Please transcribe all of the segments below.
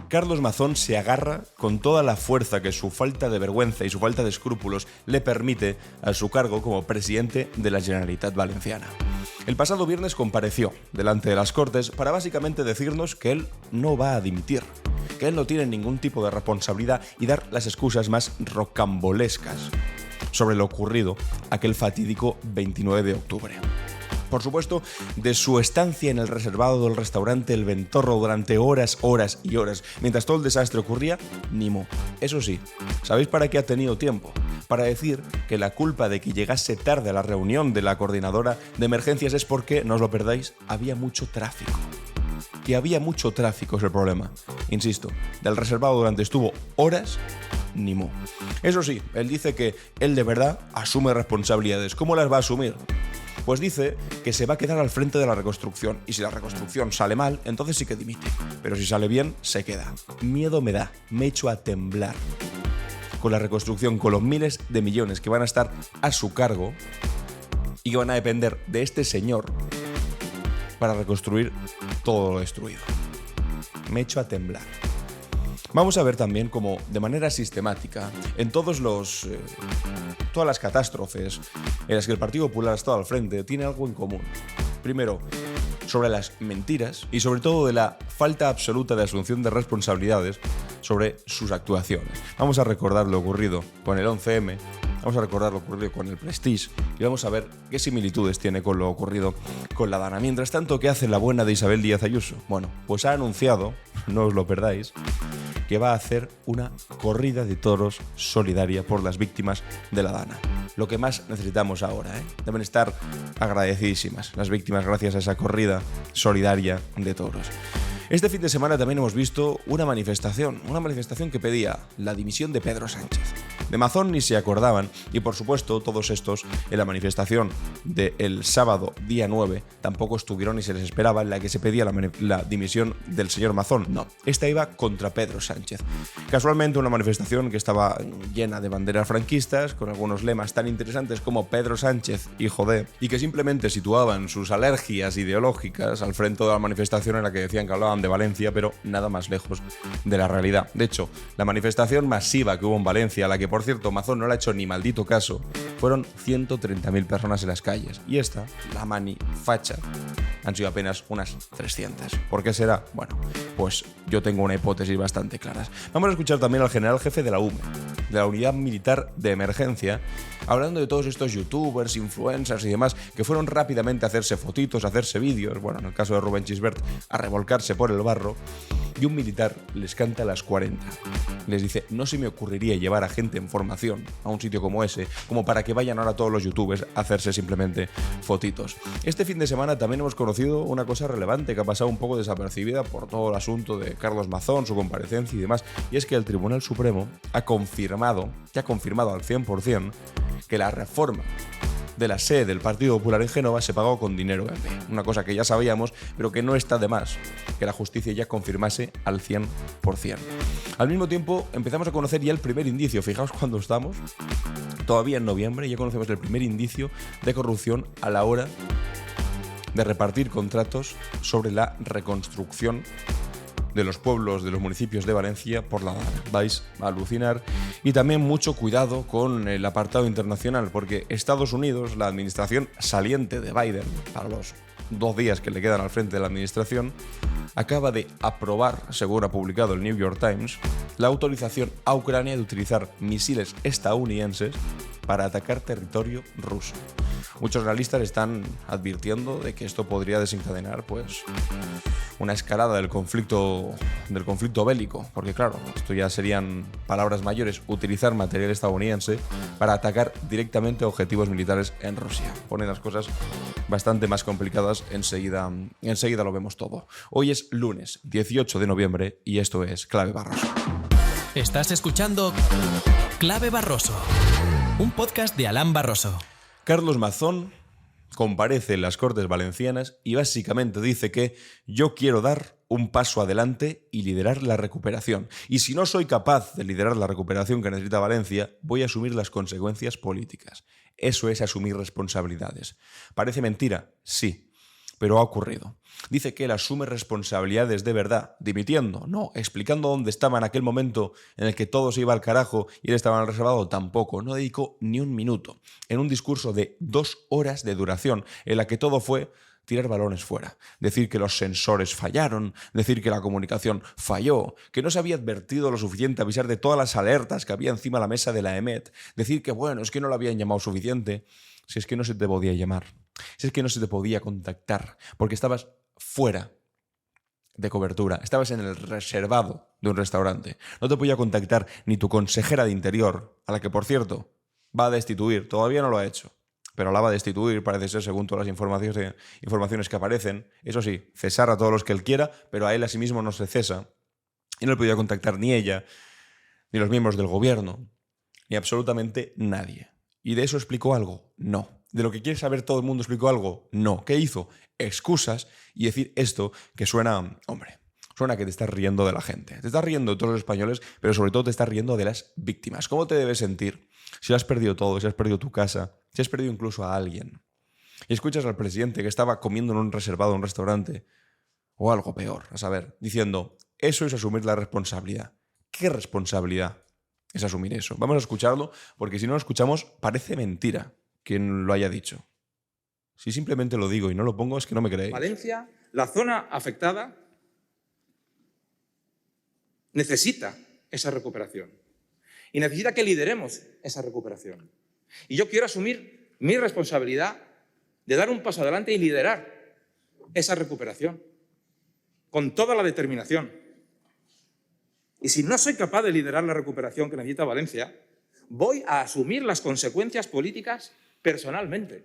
Carlos Mazón se agarra con toda la fuerza que su falta de vergüenza y su falta de escrúpulos le permite a su cargo como presidente de la Generalitat Valenciana. El pasado viernes compareció delante de las Cortes para básicamente decirnos que él no va a dimitir, que él no tiene ningún tipo de responsabilidad y dar las excusas más rocambolescas sobre lo ocurrido aquel fatídico 29 de octubre. Por supuesto, de su estancia en el reservado del restaurante El Ventorro durante horas y horas, mientras todo el desastre ocurría, ni mo. Eso sí, ¿sabéis para qué ha tenido tiempo? Para decir que la culpa de que llegase tarde a la reunión de la coordinadora de emergencias es porque, no os lo perdáis, había mucho tráfico. Que había mucho tráfico es el problema. Insisto, del reservado durante estuvo horas, ni mo. Eso sí, él dice que él de verdad asume responsabilidades. ¿Cómo las va a asumir? Pues dice que se va a quedar al frente de la reconstrucción y si la reconstrucción sale mal, entonces sí que dimite. Pero si sale bien, se queda. Miedo me da, me echo a temblar. Con la reconstrucción, con los miles de millones que van a estar a su cargo y que van a depender de este señor para reconstruir todo lo destruido. Me echo a temblar. Vamos a ver también cómo, de manera sistemática, en todas las catástrofes en las que el Partido Popular ha estado al frente, tiene algo en común. Primero, sobre las mentiras y sobre todo de la falta absoluta de asunción de responsabilidades sobre sus actuaciones. Vamos a recordar lo ocurrido con el 11M, vamos a recordar lo ocurrido con el Prestige y vamos a ver qué similitudes tiene con lo ocurrido con la Dana. Mientras tanto, ¿qué hace la buena de Isabel Díaz Ayuso? Bueno, pues ha anunciado, no os lo perdáis, que va a hacer una corrida de toros solidaria por las víctimas de la Dana. Lo que más necesitamos ahora, ¿eh? Deben estar agradecidísimas las víctimas gracias a esa corrida solidaria de toros. Este fin de semana también hemos visto una manifestación que pedía la dimisión de Pedro Sánchez. De Mazón ni se acordaban y por supuesto todos estos en la manifestación del sábado día 9 tampoco estuvieron ni se les esperaba en la que se pedía la dimisión del señor Mazón. No, esta iba contra Pedro Sánchez. Casualmente una manifestación que estaba llena de banderas franquistas con algunos lemas tan interesantes como Pedro Sánchez, hijo de, y que simplemente situaban sus alergias ideológicas al frente de la manifestación en la que decían que hablaban de Valencia, pero nada más lejos de la realidad. De hecho, la manifestación masiva que hubo en Valencia, a la que por cierto Mazón no le ha hecho ni maldito caso, fueron 130.000 personas en las calles. Y esta, la mani facha, han sido apenas unas 300. ¿Por qué será? Bueno, pues yo tengo una hipótesis bastante clara. Vamos a escuchar también al general jefe de la UME, de la Unidad Militar de Emergencia, hablando de todos estos youtubers, influencers y demás que fueron rápidamente a hacerse fotitos, a hacerse vídeos, bueno, en el caso de Rubén Gisbert, a revolcarse por el barro, y un militar les canta a las 40. Les dice, no se me ocurriría llevar a gente en formación a un sitio como ese, como para que vayan ahora todos los youtubers a hacerse simplemente fotitos. Este fin de semana también hemos conocido una cosa relevante que ha pasado un poco desapercibida por todo el asunto de Carlos Mazón, su comparecencia y demás, y es que el Tribunal Supremo ha confirmado al 100% que la reforma de la sede del Partido Popular en Génova se pagó con dinero verde. Una cosa que ya sabíamos, pero que no está de más que la justicia ya confirmase al 100%. Al mismo tiempo, empezamos a conocer ya el primer indicio. Fijaos cuándo estamos. Todavía en noviembre ya conocemos el primer indicio de corrupción a la hora de repartir contratos sobre la reconstrucción de los pueblos, de los municipios de Valencia por la Dana. Vais a alucinar. Y también mucho cuidado con el apartado internacional, porque Estados Unidos, la administración saliente de Biden, para los 2 días que le quedan al frente de la administración, acaba de aprobar, según ha publicado el New York Times, la autorización a Ucrania de utilizar misiles estadounidenses para atacar territorio ruso. Muchos analistas están advirtiendo de que esto podría desencadenar pues una escalada del conflicto bélico, porque claro, esto ya serían palabras mayores, utilizar material estadounidense para atacar directamente objetivos militares en Rusia. Ponen las cosas bastante más complicadas, enseguida lo vemos todo. Hoy es lunes 18 de noviembre y esto es Clave Barroso. Estás escuchando Clave Barroso, un podcast de Alan Barroso. Carlos Mazón comparece en las Cortes Valencianas y básicamente dice que yo quiero dar un paso adelante y liderar la recuperación. Y si no soy capaz de liderar la recuperación que necesita Valencia, voy a asumir las consecuencias políticas. Eso es asumir responsabilidades. ¿Parece mentira? Sí. Pero ha ocurrido. Dice que él asume responsabilidades de verdad, dimitiendo, no, explicando dónde estaba en aquel momento en el que todo se iba al carajo y él estaba en el reservado, tampoco. No dedicó ni un minuto en un discurso de 2 horas de duración en la que todo fue tirar balones fuera, decir que los sensores fallaron, decir que la comunicación falló, que no se había advertido lo suficiente, avisar de todas las alertas que había encima de la mesa de la EMET, decir que bueno, es que no lo habían llamado suficiente, si es que no se te podía llamar, si es que no se te podía contactar, porque estabas fuera de cobertura, estabas en el reservado de un restaurante, no te podía contactar ni tu consejera de Interior, a la que por cierto va a destituir, todavía no lo ha hecho, pero la va a destituir, parece ser, según todas las informaciones que aparecen. Eso sí, cesar a todos los que él quiera, pero a él a sí mismo no se cesa. Y no le podía contactar ni ella, ni los miembros del gobierno, ni absolutamente nadie. ¿Y de eso explicó algo? No. ¿De lo que quiere saber todo el mundo explicó algo? No. ¿Qué hizo? Excusas y decir esto que suena, hombre, suena que te estás riendo de la gente. Te estás riendo de todos los españoles, pero sobre todo te estás riendo de las víctimas. ¿Cómo te debes sentir si has perdido todo, si has perdido tu casa, si has perdido incluso a alguien? Y escuchas al presidente que estaba comiendo en un reservado, en un restaurante, o algo peor, a saber, diciendo, eso es asumir la responsabilidad. ¿Qué responsabilidad es asumir eso? Vamos a escucharlo, porque si no lo escuchamos, parece mentira quien lo haya dicho. Si simplemente lo digo y no lo pongo, es que no me creéis. Valencia, la zona afectada, necesita esa recuperación. Y necesita que lideremos esa recuperación. Y yo quiero asumir mi responsabilidad de dar un paso adelante y liderar esa recuperación con toda la determinación. Y si no soy capaz de liderar la recuperación que necesita Valencia, voy a asumir las consecuencias políticas personalmente,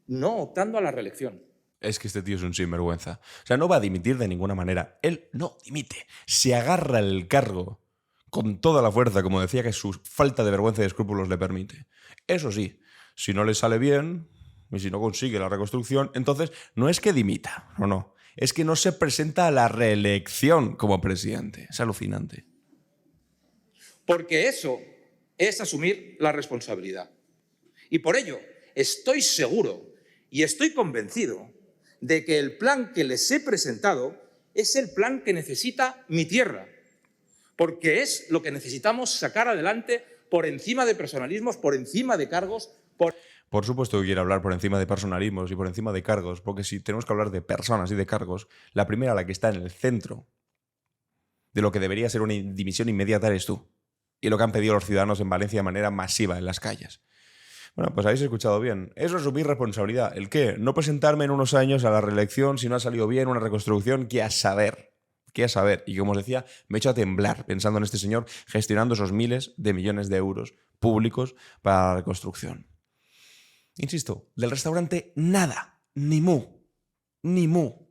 no optando a la reelección. Es que este tío es un sinvergüenza. O sea, no va a dimitir de ninguna manera. Él no dimite. Se agarra el cargo con toda la fuerza, como decía que su falta de vergüenza y de escrúpulos le permite. Eso sí, si no le sale bien y si no consigue la reconstrucción, entonces no es que dimita, no. Es que no se presenta a la reelección como presidente. Es alucinante. Porque eso es asumir la responsabilidad. Y por ello estoy seguro y estoy convencido de que el plan que les he presentado es el plan que necesita mi tierra, porque es lo que necesitamos sacar adelante por encima de personalismos, por encima de cargos. Por supuesto que quiero hablar por encima de personalismos y por encima de cargos, porque si tenemos que hablar de personas y de cargos, la primera, la que está en el centro de lo que debería ser una dimisión inmediata, eres tú. Y lo que han pedido los ciudadanos en Valencia de manera masiva en las calles. Bueno, pues habéis escuchado bien. Eso es asumir responsabilidad. ¿El qué? No presentarme en unos años a la reelección si no ha salido bien una reconstrucción, que a saber. Que a saber. Y como os decía, me he hecho a temblar pensando en este señor gestionando esos miles de millones de euros públicos para la reconstrucción. Insisto, del restaurante nada. Ni mu. Ni mu.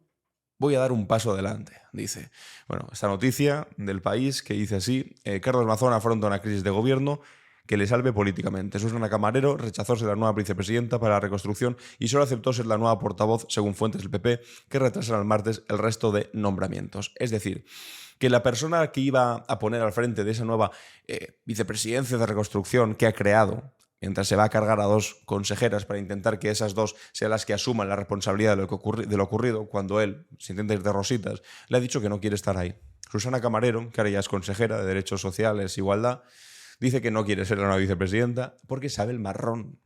Voy a dar un paso adelante, dice. Bueno, esta noticia del País que dice así: Carlos Mazón afronta una crisis de gobierno que le salve políticamente. Susana Camarero rechazó ser la nueva vicepresidenta para la reconstrucción y solo aceptó ser la nueva portavoz, según fuentes del PP, que retrasan el martes el resto de nombramientos. Es decir, que la persona que iba a poner al frente de esa nueva vicepresidencia de reconstrucción que ha creado, mientras se va a cargar a 2 consejeras para intentar que esas 2 sean las que asuman la responsabilidad de lo ocurrido, cuando él se intenta ir de rositas, le ha dicho que no quiere estar ahí. Susana Camarero, que ahora ya es consejera de Derechos Sociales e Igualdad, dice que no quiere ser la nueva vicepresidenta porque sabe el marrón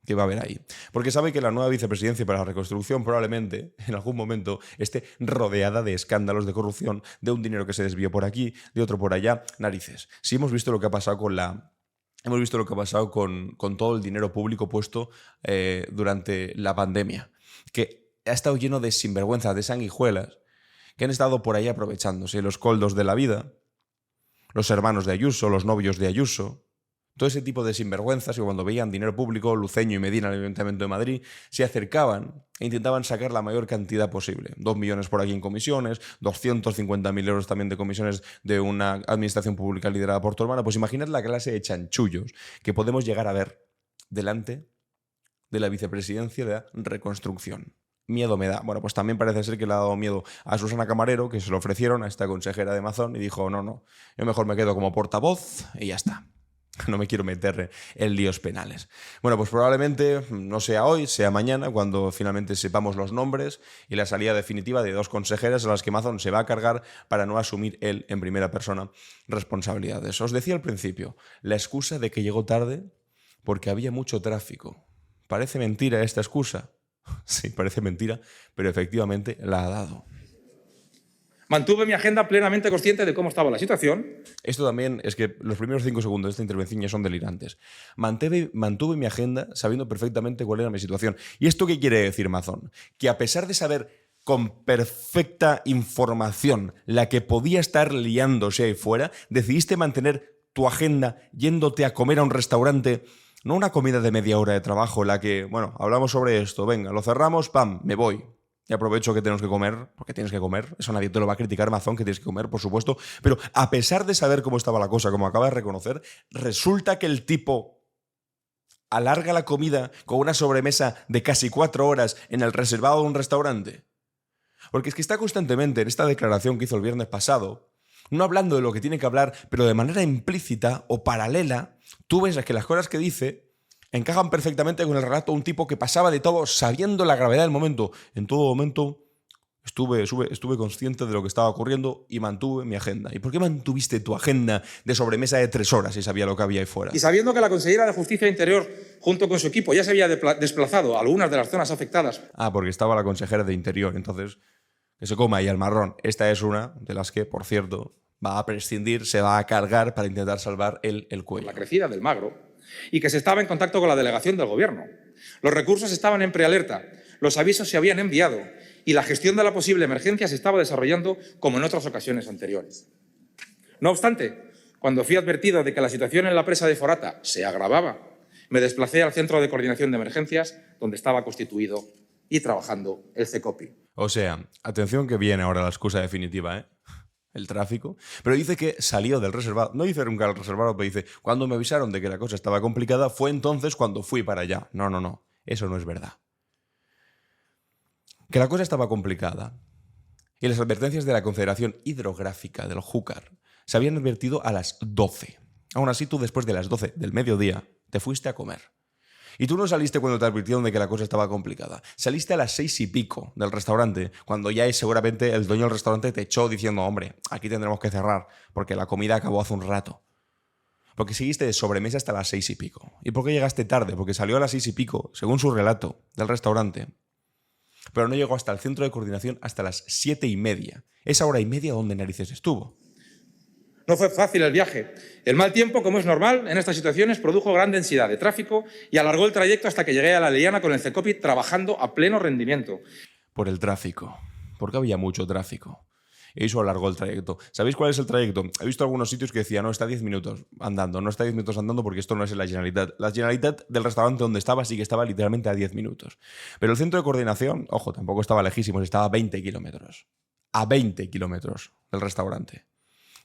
que va a haber ahí. Porque sabe que la nueva vicepresidencia para la reconstrucción probablemente en algún momento esté rodeada de escándalos de corrupción, de un dinero que se desvió por aquí, de otro por allá. Narices. Si hemos visto lo que ha pasado con todo el dinero público puesto durante la pandemia, que ha estado lleno de sinvergüenzas, de sanguijuelas, que han estado por ahí aprovechándose los coldos de la vida, los hermanos de Ayuso, los novios de Ayuso, todo ese tipo de sinvergüenzas que cuando veían dinero público, Luceño y Medina en el Ayuntamiento de Madrid, se acercaban e intentaban sacar la mayor cantidad posible. 2 millones por aquí en comisiones, 250.000 euros también de comisiones de una administración pública liderada por tu hermana. Pues imaginad la clase de chanchullos que podemos llegar a ver delante de la vicepresidencia de la reconstrucción. Miedo me da. Bueno, pues también parece ser que le ha dado miedo a Susana Camarero, que se lo ofrecieron a esta consejera de Mazón y dijo, no, yo mejor me quedo como portavoz y ya está. No me quiero meter en líos penales. Bueno, pues probablemente no sea hoy, sea mañana, cuando finalmente sepamos los nombres y la salida definitiva de 2 consejeras a las que Amazon se va a cargar para no asumir él en primera persona responsabilidades. Os decía al principio, la excusa de que llegó tarde porque había mucho tráfico. ¿Parece mentira esta excusa? Sí, parece mentira, pero efectivamente la ha dado. Mantuve mi agenda plenamente consciente de cómo estaba la situación. Esto también es que los primeros 5 segundos de esta intervención ya son delirantes. Mantuve mi agenda sabiendo perfectamente cuál era mi situación. ¿Y esto qué quiere decir, Amazon? Que a pesar de saber con perfecta información la que podía estar liándose ahí fuera, decidiste mantener tu agenda yéndote a comer a un restaurante, no una comida de media hora de trabajo, la que, bueno, hablamos sobre esto, venga, lo cerramos, pam, me voy. Y aprovecho que tenemos que comer, porque tienes que comer. Eso nadie te lo va a criticar, Amazon, que tienes que comer, por supuesto. Pero a pesar de saber cómo estaba la cosa, como acabas de reconocer, resulta que el tipo alarga la comida con una sobremesa de casi 4 horas en el reservado de un restaurante. Porque es que está constantemente en esta declaración que hizo el viernes pasado, no hablando de lo que tiene que hablar, pero de manera implícita o paralela, tú ves que las cosas que dice encajan perfectamente con el relato de un tipo que pasaba de todo sabiendo la gravedad del momento. En todo momento estuve consciente de lo que estaba ocurriendo y mantuve mi agenda. ¿Y por qué mantuviste tu agenda de sobremesa de 3 horas si sabía lo que había ahí fuera? Y sabiendo que la consejera de Justicia e Interior, junto con su equipo, ya se había desplazado a algunas de las zonas afectadas. Porque estaba la consejera de Interior, entonces que se coma ahí al marrón. Esta es una de las que, por cierto, va a prescindir, se va a cargar para intentar salvar el cuello. La crecida del Magro. Y que se estaba en contacto con la delegación del gobierno. Los recursos estaban en prealerta, los avisos se habían enviado y la gestión de la posible emergencia se estaba desarrollando como en otras ocasiones anteriores. No obstante, cuando fui advertido de que la situación en la presa de Forata se agravaba, me desplacé al Centro de Coordinación de Emergencias, donde estaba constituido y trabajando el CECOPI. O sea, atención que viene ahora la excusa definitiva, ¿eh? El tráfico, pero dice que salió del reservado. No dice nunca el reservado, pero dice, cuando me avisaron de que la cosa estaba complicada, fue entonces cuando fui para allá. No, eso no es verdad. Que la cosa estaba complicada y las advertencias de la Confederación Hidrográfica del Júcar se habían advertido a las 12. Aún así, tú después de las 12 del mediodía te fuiste a comer. Y tú no saliste cuando te advirtieron de que la cosa estaba complicada. Saliste a las 6 y pico del restaurante, cuando ya seguramente el dueño del restaurante te echó diciendo, hombre, aquí tendremos que cerrar, porque la comida acabó hace un rato. Porque seguiste de sobremesa hasta las 6 y pico. ¿Y por qué llegaste tarde? Porque salió a las 6 y pico, según su relato, del restaurante. Pero no llegó hasta el centro de coordinación hasta las 7:30. Esa hora y media, ¿dónde narices estuvo? No fue fácil el viaje. El mal tiempo, como es normal en estas situaciones, produjo gran densidad de tráfico y alargó el trayecto hasta que llegué a La Liana con el CECOPI trabajando a pleno rendimiento. Por el tráfico. Porque había mucho tráfico. Y eso alargó el trayecto. ¿Sabéis cuál es el trayecto? He visto algunos sitios que decían, no, está 10 minutos andando. No está 10 minutos andando porque esto no es en la Generalitat. La Generalitat del restaurante donde estaba sí que estaba literalmente a 10 minutos. Pero el centro de coordinación, ojo, tampoco estaba lejísimo, estaba a 20 kilómetros. A 20 kilómetros del restaurante.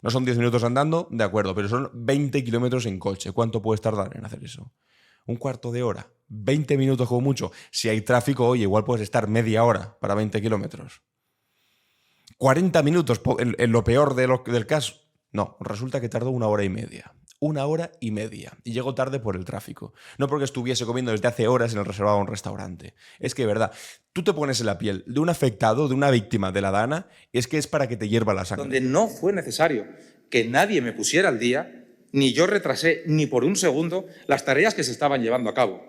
No son 10 minutos andando, de acuerdo, pero son 20 kilómetros en coche. ¿Cuánto puedes tardar en hacer eso? ¿Un cuarto de hora? ¿20 minutos como mucho? Si hay tráfico, oye, igual puedes estar media hora para 20 kilómetros. 40 minutos en lo peor del caso. No, resulta que tardó 1 hora y media. 1 hora y media. Y llegó tarde por el tráfico. No porque estuviese comiendo desde hace horas en el reservado de un restaurante. Es que, de verdad, tú te pones en la piel de un afectado, de una víctima de la Dana, y es que es para que te hierva la sangre. Donde no fue necesario que nadie me pusiera al día, ni yo retrasé ni por un segundo las tareas que se estaban llevando a cabo.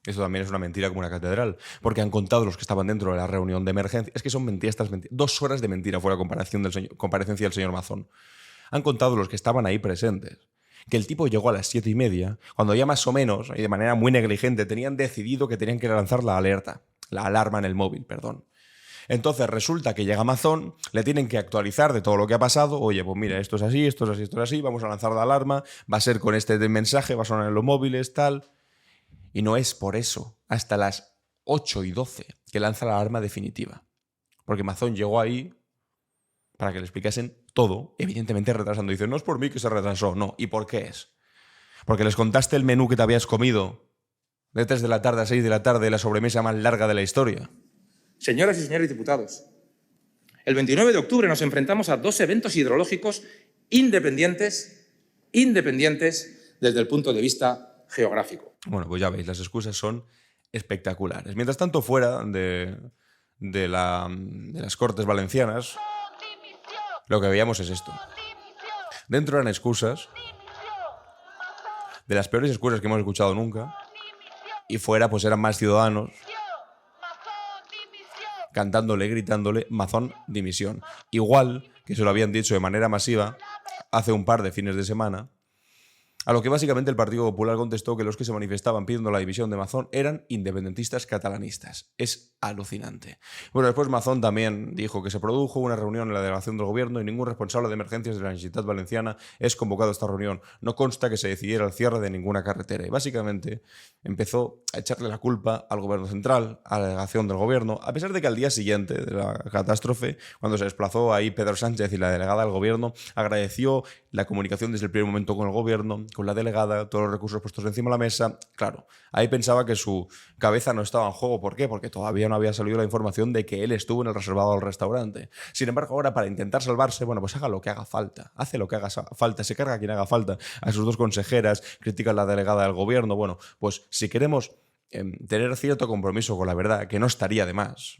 Eso también es una mentira como una catedral, porque han contado los que estaban dentro de la reunión de emergencia. Es que son mentiras estas mentiras. 2 horas de mentira fue la comparecencia del señor Mazón. Han contado los que estaban ahí presentes que el tipo llegó a las 7:30, cuando ya más o menos, y de manera muy negligente, tenían decidido que tenían que lanzar la alarma en el móvil, perdón. Entonces resulta que llega Amazon, le tienen que actualizar de todo lo que ha pasado. Oye, pues mira, esto es así, esto es así, esto es así, vamos a lanzar la alarma, va a ser con este mensaje, va a sonar en los móviles, tal. Y no es por eso, hasta las 8:12, que lanza la alarma definitiva. Porque Amazon llegó ahí para que le explicasen todo, evidentemente retrasando. Dicen, no es por mí que se retrasó, no. ¿Y por qué es? Porque les contaste el menú que te habías comido de 3 de la tarde a 6 de la tarde, la sobremesa más larga de la historia. Señoras y señores diputados, el 29 de octubre nos enfrentamos a 2 eventos hidrológicos independientes desde el punto de vista geográfico. Bueno, pues ya veis, las excusas son espectaculares. Mientras tanto, fuera de las Cortes Valencianas, lo que veíamos es esto. Dentro eran excusas, de las peores excusas que hemos escuchado nunca, y fuera pues eran más ciudadanos cantándole, gritándole Mazón dimisión. Igual que se lo habían dicho de manera masiva hace un par de fines de semana, a lo que básicamente el Partido Popular contestó que los que se manifestaban pidiendo la división de Mazón eran independentistas catalanistas. Es alucinante. Bueno, después Mazón también dijo que se produjo una reunión en la delegación del gobierno y ningún responsable de emergencias de la Generalitat Valenciana es convocado a esta reunión. No consta que se decidiera el cierre de ninguna carretera. Y básicamente empezó a echarle la culpa al gobierno central, a la delegación del gobierno, a pesar de que al día siguiente de la catástrofe, cuando se desplazó ahí Pedro Sánchez y la delegada del gobierno, agradeció la comunicación desde el primer momento con el gobierno, con la delegada, todos los recursos puestos encima de la mesa. Claro, ahí pensaba que su cabeza no estaba en juego. ¿Por qué? Porque todavía no había salido la información de que él estuvo en el reservado del restaurante. Sin embargo, ahora para intentar salvarse, bueno, pues haga lo que haga falta. Hace lo que haga falta, se carga a quien haga falta. A sus dos consejeras, critica a la delegada del gobierno. Bueno, pues si queremos tener cierto compromiso con la verdad, que no estaría de más,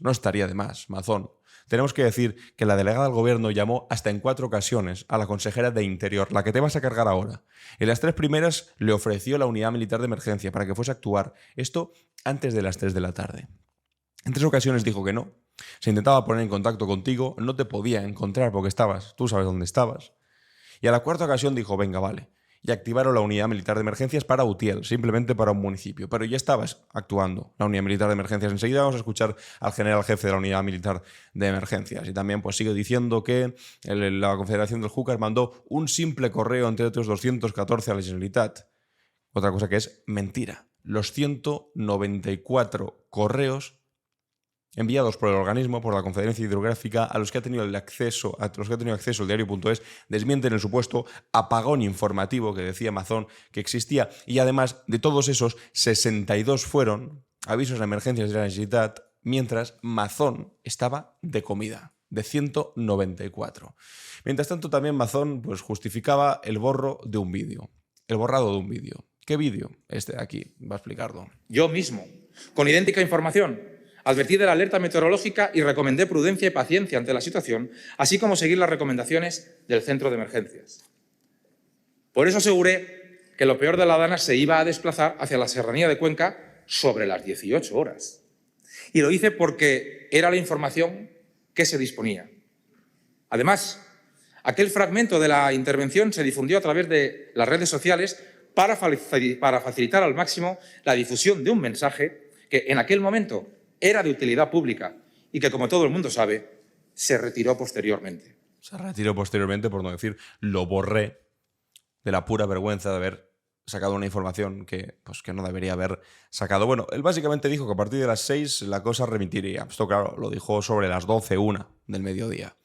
Mazón, tenemos que decir que la delegada del gobierno llamó hasta en 4 ocasiones a la consejera de Interior, la que te vas a cargar ahora. En las 3 primeras le ofreció la unidad militar de emergencia para que fuese a actuar. Esto antes de las 3 de la tarde. En 3 ocasiones dijo que no. Se intentaba poner en contacto contigo, no te podía encontrar porque tú sabes dónde estabas. Y a la 4ª ocasión dijo, venga, vale. Y activaron la unidad militar de emergencias para Utiel, simplemente para un municipio. Pero ya estabas actuando la unidad militar de emergencias. Enseguida vamos a escuchar al general jefe de la unidad militar de emergencias. Y también pues sigue diciendo que la Confederación del Júcar mandó un simple correo entre otros 214 a la Generalitat. Otra cosa que es mentira. Los 194 correos enviados por el organismo, por la Confederación Hidrográfica, a los que ha tenido acceso el diario.es, desmienten el supuesto apagón informativo que decía Mazón que existía. Y además de todos esos, 62 fueron avisos de emergencias de la Generalitat, mientras Mazón estaba de comida, de 194. Mientras tanto, también Mazón pues, justificaba el borrado de un vídeo. ¿Qué vídeo? Este de aquí, va a explicarlo. Yo mismo, con idéntica información, advertí de la alerta meteorológica y recomendé prudencia y paciencia ante la situación, así como seguir las recomendaciones del centro de emergencias. Por eso aseguré que lo peor de la Dana se iba a desplazar hacia la serranía de Cuenca sobre las 18 horas. Y lo hice porque era la información que se disponía. Además, aquel fragmento de la intervención se difundió a través de las redes sociales para facilitar al máximo la difusión de un mensaje que en aquel momento era de utilidad pública y que, como todo el mundo sabe, se retiró posteriormente. Por no decir, lo borré de la pura vergüenza de haber sacado una información que no debería haber sacado. Bueno, él básicamente dijo que a partir de las 6 la cosa remitiría. Esto, claro, lo dijo sobre las 12, 1 del mediodía.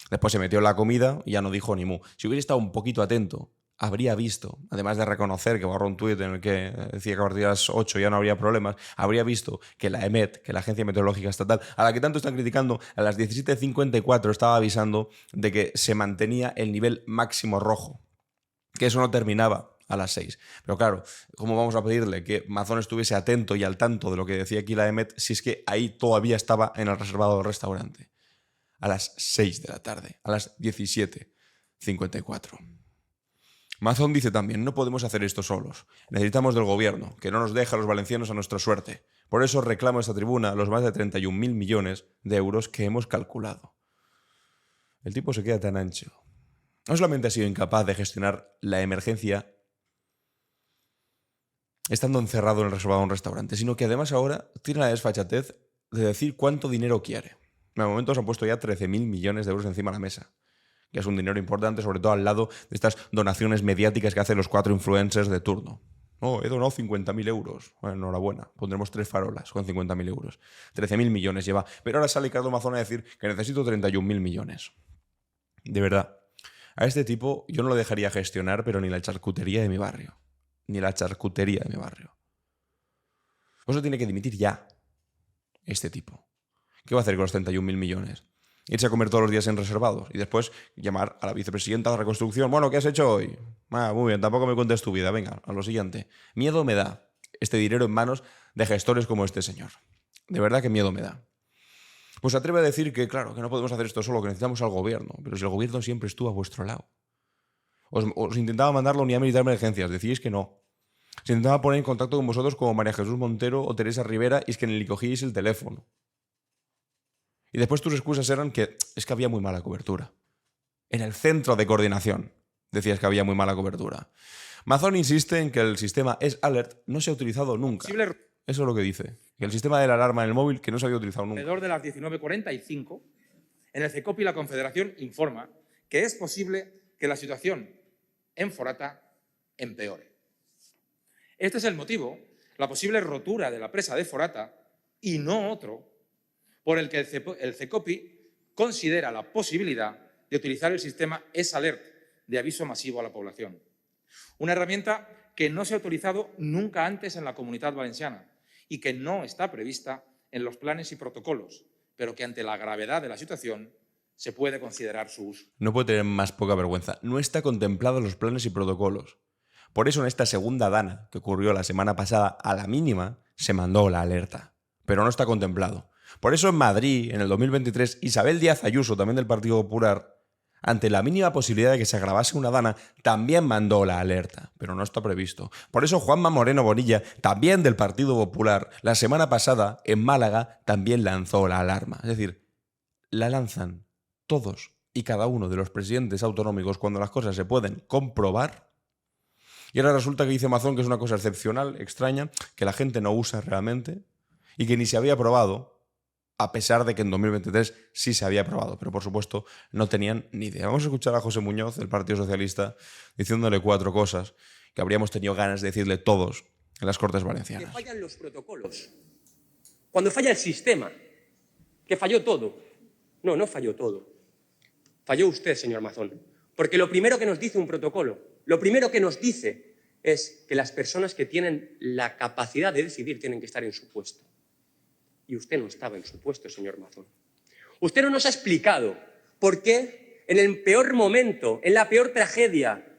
Después se metió en la comida y ya no dijo ni mu. Si hubiera estado un poquito atento, habría visto, además de reconocer que borró un tuit en el que decía que a partir de las 8 ya no habría problemas, habría visto que la EMET, que la Agencia Meteorológica Estatal, a la que tanto están criticando, a las 17:54 estaba avisando de que se mantenía el nivel máximo rojo, que eso no terminaba a las 6. Pero claro, ¿cómo vamos a pedirle que Mazón estuviese atento y al tanto de lo que decía aquí la EMET si es que ahí todavía estaba en el reservado del restaurante? A las 6 de la tarde, a las 17:54. Mazón dice también, no podemos hacer esto solos. Necesitamos del gobierno, que no nos deja a los valencianos a nuestra suerte. Por eso reclamo a esta tribuna los más de 31.000 millones de euros que hemos calculado. El tipo se queda tan ancho. No solamente ha sido incapaz de gestionar la emergencia estando encerrado en el reservado de un restaurante, sino que además ahora tiene la desfachatez de decir cuánto dinero quiere. En el momento se han puesto ya 13.000 millones de euros encima de la mesa, que es un dinero importante, sobre todo al lado de estas donaciones mediáticas que hacen los 4 influencers de turno. Oh, he donado 50.000 euros. Bueno, enhorabuena, pondremos 3 farolas con 50.000 euros. 13.000 millones lleva. Pero ahora sale Ricardo Mazón a decir que necesito 31.000 millones. De verdad, a este tipo yo no lo dejaría gestionar, pero ni la charcutería de mi barrio. Por eso tiene que dimitir ya este tipo. ¿Qué va a hacer con los 31.000 millones? Irse a comer todos los días en reservados y después llamar a la vicepresidenta de reconstrucción. Bueno, ¿qué has hecho hoy? Muy bien, tampoco me cuentes tu vida. Venga, a lo siguiente. Miedo me da este dinero en manos de gestores como este señor. De verdad que miedo me da. Pues se atreve a decir que, claro, que no podemos hacer esto solo, que necesitamos al gobierno. Pero si el gobierno siempre estuvo a vuestro lado. Os intentaba mandar la unidad militar de emergencias, decíais que no. Se intentaba poner en contacto con vosotros como María Jesús Montero o Teresa Rivera y es que ni le cogíais el teléfono. Y después tus excusas eran que es que había muy mala cobertura. En el centro de coordinación decías que había muy mala cobertura. Mazón insiste en que el sistema S-Alert no se ha utilizado nunca. Eso es lo que dice. Que el sistema de la alarma en el móvil que no se había utilizado nunca. Alrededor de las 19:45, en el CECOPI la Confederación informa que es posible que la situación en Forata empeore. Este es el motivo, la posible rotura de la presa de Forata y no otro, por el que el CECOPI considera la posibilidad de utilizar el sistema S-Alert de aviso masivo a la población. Una herramienta que no se ha utilizado nunca antes en la Comunitat Valenciana y que no está prevista en los planes y protocolos, pero que ante la gravedad de la situación se puede considerar su uso. No puede tener más poca vergüenza. No está contemplado en los planes y protocolos. Por eso en esta segunda dana que ocurrió la semana pasada, a la mínima, se mandó la alerta. Pero no está contemplado. Por eso en Madrid, en el 2023, Isabel Díaz Ayuso, también del Partido Popular, ante la mínima posibilidad de que se agravase una dana, también mandó la alerta, pero no está previsto. Por eso Juanma Moreno Bonilla, también del Partido Popular, la semana pasada, en Málaga, también lanzó la alarma. Es decir, la lanzan todos y cada uno de los presidentes autonómicos cuando las cosas se pueden comprobar. Y ahora resulta que dice Mazón que es una cosa excepcional, extraña, que la gente no usa realmente y que ni se había probado, a pesar de que en 2023 sí se había aprobado, pero por supuesto no tenían ni idea. Vamos a escuchar a José Muñoz, del Partido Socialista, diciéndole 4 cosas que habríamos tenido ganas de decirle todos en las Cortes Valencianas. Que fallan los protocolos. Cuando falla el sistema, que falló todo. No, no falló todo. Falló usted, señor Mazón. Porque lo primero que nos dice un protocolo, lo primero que nos dice es que las personas que tienen la capacidad de decidir tienen que estar en su puesto. Y usted no estaba en su puesto, señor Mazón. Usted no nos ha explicado por qué en el peor momento, en la peor tragedia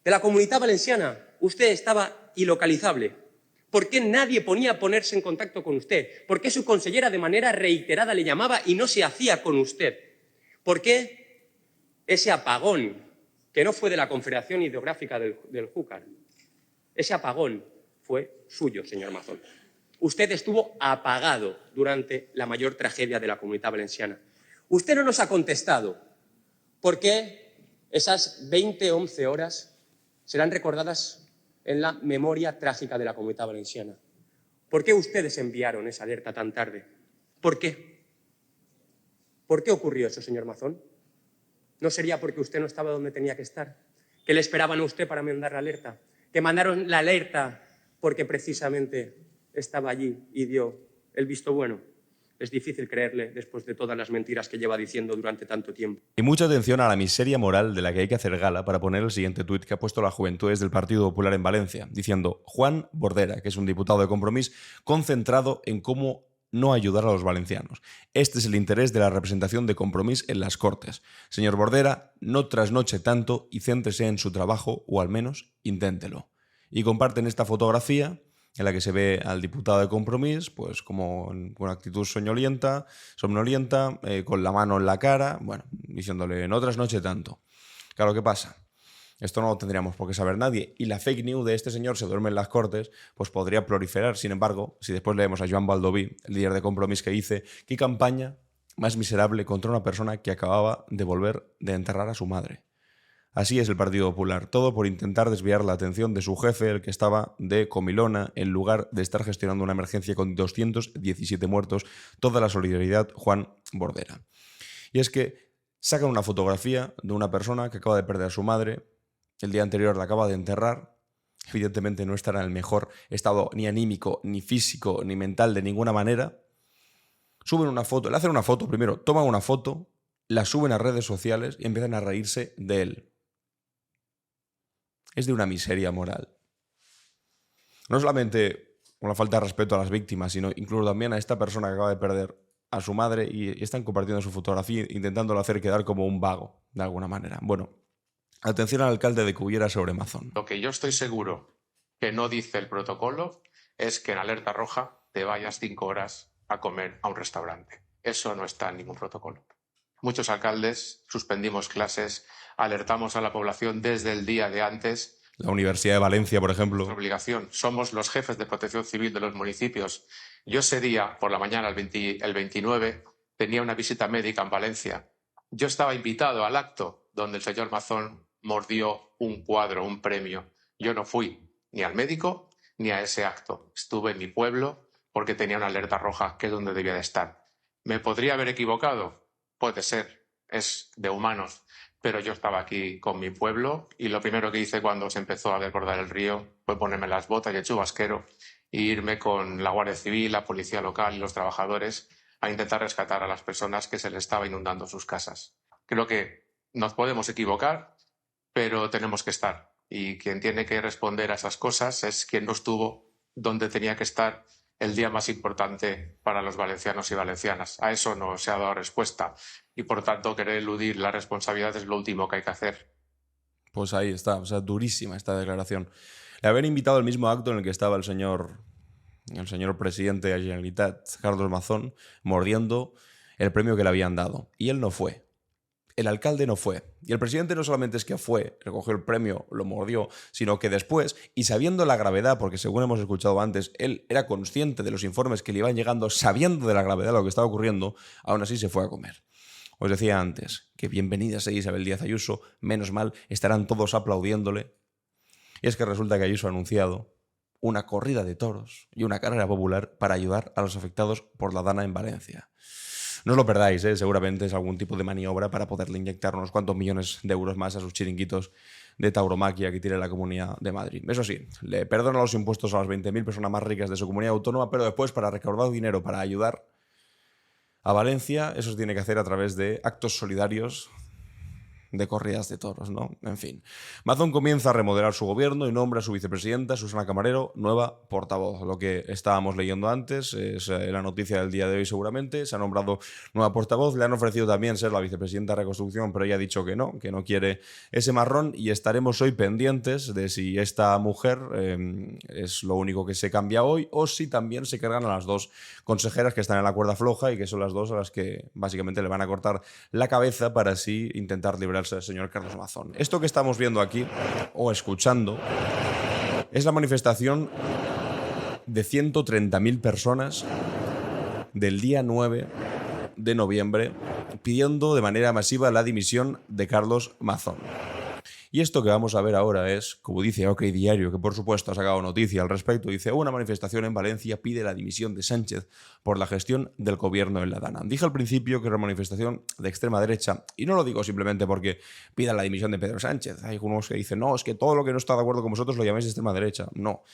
de la Comunitat Valenciana, usted estaba ilocalizable. ¿Por qué nadie ponía a ponerse en contacto con usted? ¿Por qué su consellera de manera reiterada le llamaba y no se hacía con usted? ¿Por qué ese apagón, que no fue de la Confederación Hidrográfica del Júcar, ese apagón fue suyo, señor Mazón? Usted estuvo apagado durante la mayor tragedia de la Comunitat Valenciana. Usted no nos ha contestado por qué esas 11 horas serán recordadas en la memoria trágica de la Comunitat Valenciana. ¿Por qué ustedes enviaron esa alerta tan tarde? ¿Por qué? ¿Por qué ocurrió eso, señor Mazón? ¿No sería porque usted no estaba donde tenía que estar? ¿Que le esperaban a usted para mandar la alerta? ¿Que mandaron la alerta porque precisamente estaba allí y dio el visto bueno? Es difícil creerle después de todas las mentiras que lleva diciendo durante tanto tiempo. Y mucha atención a la miseria moral de la que hay que hacer gala para poner el siguiente tuit que ha puesto la Juventudes del Partido Popular en Valencia, diciendo: Juan Bordera, que es un diputado de Compromís, concentrado en cómo no ayudar a los valencianos. Este es el interés de la representación de Compromís en las Cortes. Señor Bordera, no trasnoche tanto y céntrese en su trabajo, o al menos inténtelo. Y comparten esta fotografía en la que se ve al diputado de Compromís, pues como con actitud somnolienta, con la mano en la cara, bueno, diciéndole: no trasnoche tanto. Claro, ¿qué pasa? Esto no lo tendríamos por qué saber nadie. Y la fake news de este señor se duerme en las Cortes, pues podría proliferar. Sin embargo, si después leemos a Joan Baldoví, el líder de Compromís, que dice: qué campaña más miserable contra una persona que acababa de volver de enterrar a su madre. Así es el Partido Popular, todo por intentar desviar la atención de su jefe, el que estaba de comilona, en lugar de estar gestionando una emergencia con 217 muertos. Toda la solidaridad, Juan Bordera. Y es que sacan una fotografía de una persona que acaba de perder a su madre, el día anterior la acaba de enterrar, evidentemente no estará en el mejor estado ni anímico, ni físico, ni mental de ninguna manera. Suben una foto, le hacen una foto primero, toman una foto, la suben a redes sociales y empiezan a reírse de él. Es de una miseria moral. No solamente con la falta de respeto a las víctimas, sino incluso también a esta persona que acaba de perder a su madre y están compartiendo su fotografía intentándolo hacer quedar como un vago, de alguna manera. Bueno, Atención al alcalde de Cullera sobre Mazón. Lo que yo estoy seguro que no dice el protocolo es que en alerta roja te vayas 5 horas a comer a un restaurante. Eso no está en ningún protocolo. Muchos alcaldes suspendimos clases, alertamos a la población desde el día de antes. La Universidad de Valencia, por ejemplo. Nuestra obligación. Somos los jefes de protección civil de los municipios. Yo ese día, por la mañana, el 29, tenía una visita médica en Valencia. Yo estaba invitado al acto donde el señor Mazón mordió un cuadro, un premio. Yo no fui ni al médico ni a ese acto. Estuve en mi pueblo porque tenía una alerta roja, que es donde debía de estar. ¿Me podría haber equivocado? Puede ser, es de humanos. Pero yo estaba aquí con mi pueblo y lo primero que hice cuando se empezó a desbordar el río fue ponerme las botas y el chubasquero e irme con la Guardia Civil, la policía local y los trabajadores a intentar rescatar a las personas que se les estaba inundando sus casas. Creo que nos podemos equivocar, pero tenemos que estar. Y quien tiene que responder a esas cosas es quien no estuvo donde tenía que estar el día más importante para los valencianos y valencianas. A eso no se ha dado respuesta y, por tanto, querer eludir la responsabilidad es lo último que hay que hacer. Pues ahí está, o sea, durísima esta declaración. Le habían invitado al mismo acto en el que estaba el señor presidente de la Generalitat, Carlos Mazón, mordiendo el premio que le habían dado. Y él no fue. El alcalde no fue. Y el presidente no solamente es que fue, recogió el premio, lo mordió, sino que después, y sabiendo la gravedad, porque según hemos escuchado antes, él era consciente de los informes que le iban llegando, sabiendo de la gravedad de lo que estaba ocurriendo, aún así se fue a comer. Os decía antes que bienvenida sea Isabel Díaz Ayuso, menos mal, estarán todos aplaudiéndole. Y es que resulta que Ayuso ha anunciado una corrida de toros y una carrera popular para ayudar a los afectados por la Dana en Valencia. No os lo perdáis, seguramente es algún tipo de maniobra para poderle inyectar unos cuantos millones de euros más a sus chiringuitos de tauromaquia que tiene la Comunidad de Madrid. Eso sí, le perdona los impuestos a las 20.000 personas más ricas de su comunidad autónoma, pero después, para recaudar dinero para ayudar a Valencia, eso se tiene que hacer a través de actos solidarios de corridas de toros, ¿no? En fin. Mazón comienza a remodelar su gobierno y nombra a su vicepresidenta, Susana Camarero, nueva portavoz. Lo que estábamos leyendo antes es la noticia del día de hoy seguramente. Se ha nombrado nueva portavoz. Le han ofrecido también ser la vicepresidenta de Reconstrucción, pero ella ha dicho que no quiere ese marrón, y estaremos hoy pendientes de si esta mujer es lo único que se cambia hoy o si también se cargan a las dos consejeras que están en la cuerda floja y que son las dos a las que básicamente le van a cortar la cabeza para así intentar liberar al señor Carlos Mazón. Esto que estamos viendo aquí, o escuchando, es la manifestación de 130.000 personas del día 9 de noviembre pidiendo de manera masiva la dimisión de Carlos Mazón. Y esto que vamos a ver ahora es, como dice OK Diario, que por supuesto ha sacado noticia al respecto, dice: una manifestación en Valencia pide la dimisión de Sánchez por la gestión del gobierno en la Dana. Dije al principio que era una manifestación de extrema derecha, y no lo digo simplemente porque pidan la dimisión de Pedro Sánchez. Hay algunos que dicen, no, es que todo lo que no está de acuerdo con vosotros lo llamáis de extrema derecha. No.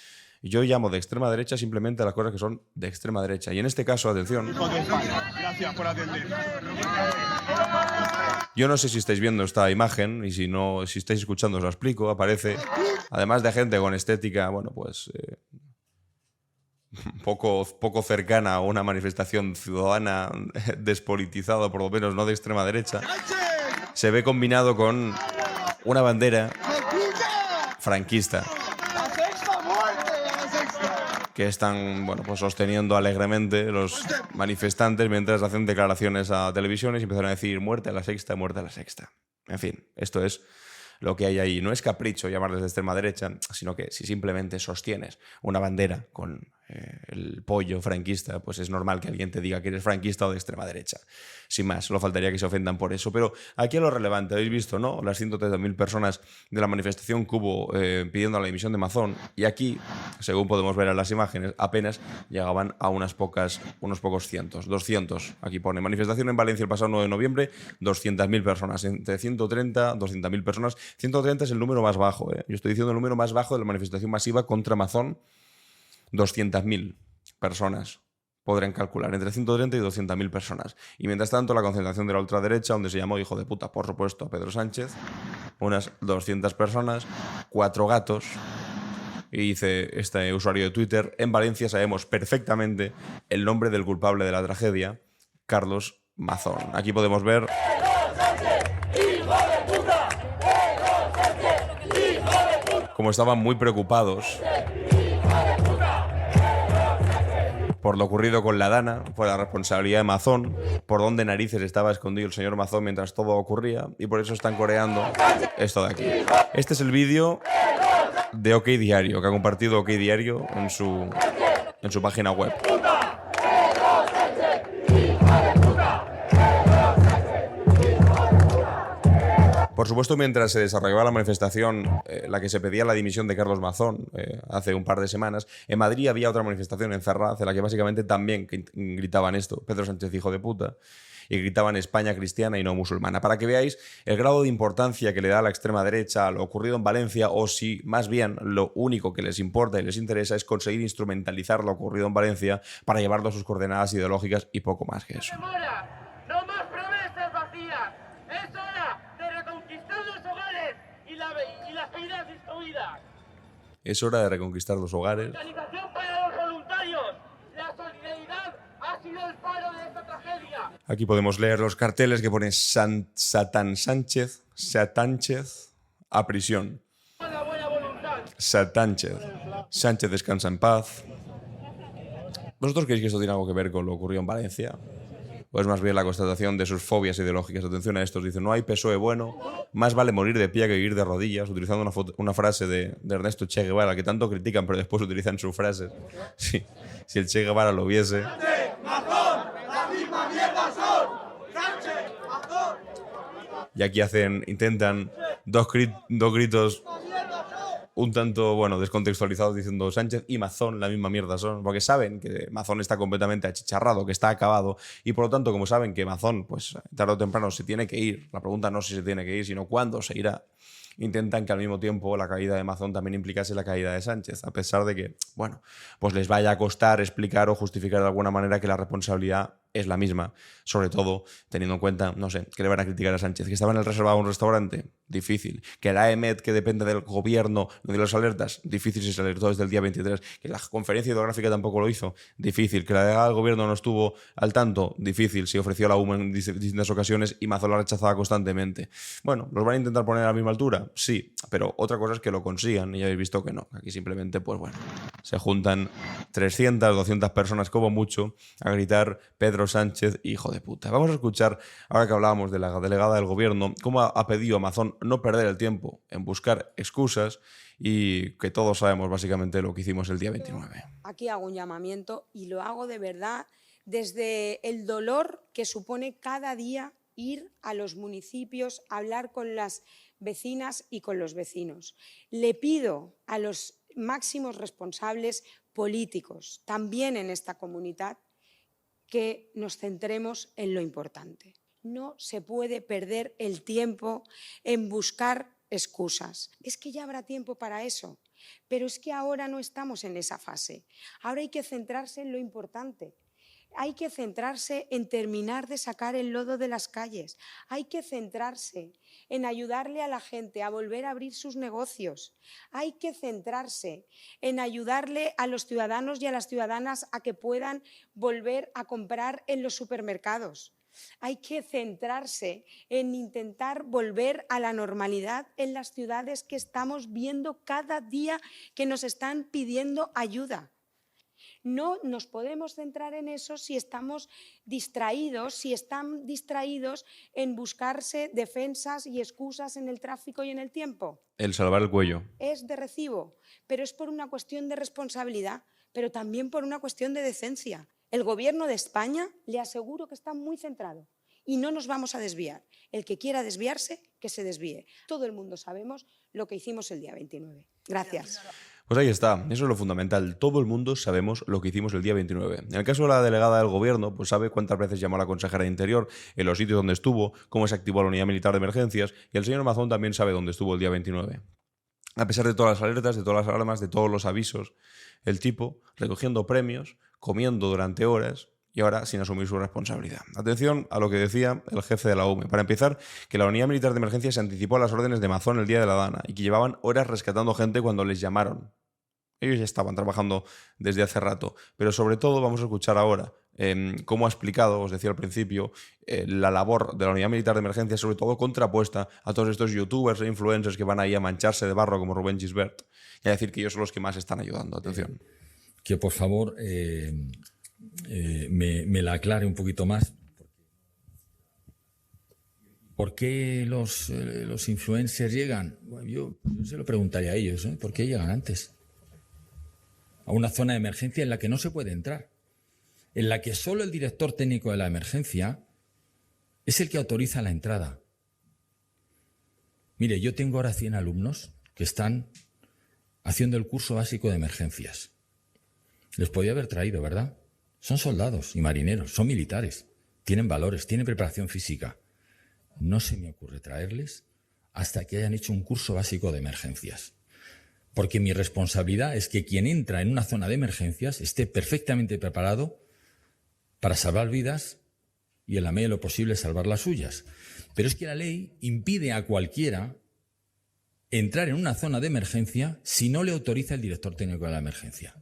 Yo llamo de extrema derecha simplemente a las cosas que son de extrema derecha. Y en este caso, atención. Gracias por atender. Yo no sé si estáis viendo esta imagen, y si no, si estáis escuchando os lo explico. Aparece, además de gente con estética, bueno, pues poco cercana a una manifestación ciudadana despolitizada, por lo menos no de extrema derecha, se ve combinado con una bandera franquista que están, bueno, pues sosteniendo alegremente los manifestantes mientras hacen declaraciones a televisiones y empiezan a decir muerte a la sexta, muerte a la sexta. En fin, esto es lo que hay ahí. No es capricho llamarles de extrema derecha, sino que si simplemente sostienes una bandera con el pollo franquista, pues es normal que alguien te diga que eres franquista o de extrema derecha. Sin más, solo faltaría que se ofendan por eso. Pero aquí a lo relevante, habéis visto, ¿no? Las 130.000 personas de la manifestación que hubo pidiendo la dimisión de Mazón, y aquí, según podemos ver en las imágenes, apenas llegaban a unos pocos cientos. 200, aquí pone. Manifestación en Valencia el pasado 9 de noviembre, 200.000 personas. Entre 130 y 200.000 personas. 130 es el número más bajo, ¿eh? Yo estoy diciendo el número más bajo de la manifestación masiva contra Mazón. 200.000 personas podrán calcular, entre 130 y 200.000 personas. Y mientras tanto, la concentración de la ultraderecha, donde se llamó hijo de puta, por supuesto, a Pedro Sánchez, unas 200 personas, 4 gatos. Y dice este usuario de Twitter: en Valencia sabemos perfectamente el nombre del culpable de la tragedia, Carlos Mazón. Aquí podemos ver como estaban muy preocupados por lo ocurrido con la Dana, por la responsabilidad de Mazón, por dónde narices estaba escondido el señor Mazón mientras todo ocurría, y por eso están coreando esto de aquí. Este es el vídeo de OK Diario, que ha compartido OK Diario en su página web. Por supuesto, mientras se desarrollaba la manifestación, la que se pedía la dimisión de Carlos Mazón hace un par de semanas, en Madrid había otra manifestación en Ferraz, en la que básicamente también gritaban esto: Pedro Sánchez, hijo de puta, y gritaban España cristiana y no musulmana. Para que veáis el grado de importancia que le da a la extrema derecha a lo ocurrido en Valencia, o si más bien lo único que les importa y les interesa es conseguir instrumentalizar lo ocurrido en Valencia para llevarlo a sus coordenadas ideológicas y poco más que eso. No más promesas vacías. Es hora de reconquistar los hogares y las vidas destruidas. Es hora de reconquistar los hogares. Organización para los voluntarios. La solidaridad ha sido el faro de esta tragedia. Aquí podemos leer los carteles que pone Satán Sánchez a prisión. La buena voluntad. Sánchez descansa en paz. ¿Vosotros creéis que esto tiene algo que ver con lo ocurrido en Valencia? ¿O es más bien la constatación de sus fobias ideológicas? Atención a estos, dicen: no hay PSOE bueno, más vale morir de pie que vivir de rodillas, utilizando una frase de Ernesto Che Guevara, que tanto critican pero después utilizan sus frases. Sí, si el Che Guevara lo viese... Y aquí intentan dos gritos un tanto, bueno, descontextualizados, diciendo Sánchez y Mazón la misma mierda son, porque saben que Mazón está completamente achicharrado, que está acabado, y por lo tanto, como saben que Mazón, pues tarde o temprano se tiene que ir, la pregunta no es si se tiene que ir, sino cuándo se irá, intentan que al mismo tiempo la caída de Mazón también implicase la caída de Sánchez, a pesar de que, bueno, pues les vaya a costar explicar o justificar de alguna manera que la responsabilidad es la misma, sobre todo teniendo en cuenta, no sé, que le van a criticar a Sánchez, que estaba en el reservado a un restaurante, difícil, que la AEMET, que depende del gobierno, no dio las alertas, difícil si se alertó desde el día 23, que la conferencia hidrográfica tampoco lo hizo, difícil, que la delegada del gobierno no estuvo al tanto, difícil, si ofreció la UMA en distintas ocasiones y Mazón la rechazaba constantemente. Bueno, ¿los van a intentar poner a la misma altura? Sí, pero otra cosa es que lo consigan, y ya habéis visto que no, aquí simplemente, pues bueno, se juntan 300, 200 personas como mucho a gritar Pedro Sánchez, hijo de puta. Vamos a escuchar, ahora que hablábamos de la delegada del gobierno, cómo ha pedido a Mazón no perder el tiempo en buscar excusas, y que todos sabemos básicamente lo que hicimos el día 29. Aquí hago un llamamiento y lo hago de verdad desde el dolor que supone cada día ir a los municipios, a hablar con las vecinas y con los vecinos. Le pido a los máximos responsables políticos, también en esta comunidad, que nos centremos en lo importante. No se puede perder el tiempo en buscar excusas. Es que ya habrá tiempo para eso, pero es que ahora no estamos en esa fase. Ahora hay que centrarse en lo importante. Hay que centrarse en terminar de sacar el lodo de las calles. Hay que centrarse en ayudarle a la gente a volver a abrir sus negocios. Hay que centrarse en ayudarle a los ciudadanos y a las ciudadanas a que puedan volver a comprar en los supermercados. Hay que centrarse en intentar volver a la normalidad en las ciudades que estamos viendo cada día que nos están pidiendo ayuda. No nos podemos centrar en eso si estamos distraídos, si están distraídos en buscarse defensas y excusas en el tráfico y en el tiempo. El salvar el cuello. Es de recibo, pero es por una cuestión de responsabilidad, pero también por una cuestión de decencia. El Gobierno de España, le aseguro que está muy centrado y no nos vamos a desviar. El que quiera desviarse, que se desvíe. Todo el mundo sabemos lo que hicimos el día 29. Gracias. Pues ahí está, eso es lo fundamental. Todo el mundo sabemos lo que hicimos el día 29. En el caso de la delegada del gobierno, pues sabe cuántas veces llamó a la consejera de Interior, en los sitios donde estuvo, cómo se activó la unidad militar de emergencias, y el señor Mazón también sabe dónde estuvo el día 29. A pesar de todas las alertas, de todas las alarmas, de todos los avisos, el tipo recogiendo premios, comiendo durante horas y ahora sin asumir su responsabilidad. Atención a lo que decía el jefe de la UME. Para empezar, que la unidad militar de emergencia se anticipó a las órdenes de Mazón el día de la Dana y que llevaban horas rescatando gente cuando les llamaron. Ellos ya estaban trabajando desde hace rato, pero sobre todo vamos a escuchar ahora como ha explicado, os decía al principio, la labor de la Unidad Militar de Emergencia, sobre todo contrapuesta a todos estos youtubers e influencers que van ahí a mancharse de barro como Rubén Gisbert y a decir que ellos son los que más están ayudando. Atención. Que por favor me la aclare un poquito más. ¿Por qué los influencers llegan? Bueno, yo se lo preguntaría a ellos, ¿eh? ¿Por qué llegan antes? A una zona de emergencia en la que no se puede entrar, en la que solo el director técnico de la emergencia es el que autoriza la entrada. Mire, yo tengo ahora 100 alumnos que están haciendo el curso básico de emergencias. Les podía haber traído, ¿verdad? Son soldados y marineros, son militares, tienen valores, tienen preparación física. No se me ocurre traerles hasta que hayan hecho un curso básico de emergencias. Porque mi responsabilidad es que quien entra en una zona de emergencias esté perfectamente preparado para salvar vidas y en la medida de lo posible salvar las suyas. Pero es que la ley impide a cualquiera entrar en una zona de emergencia si no le autoriza el director técnico de la emergencia.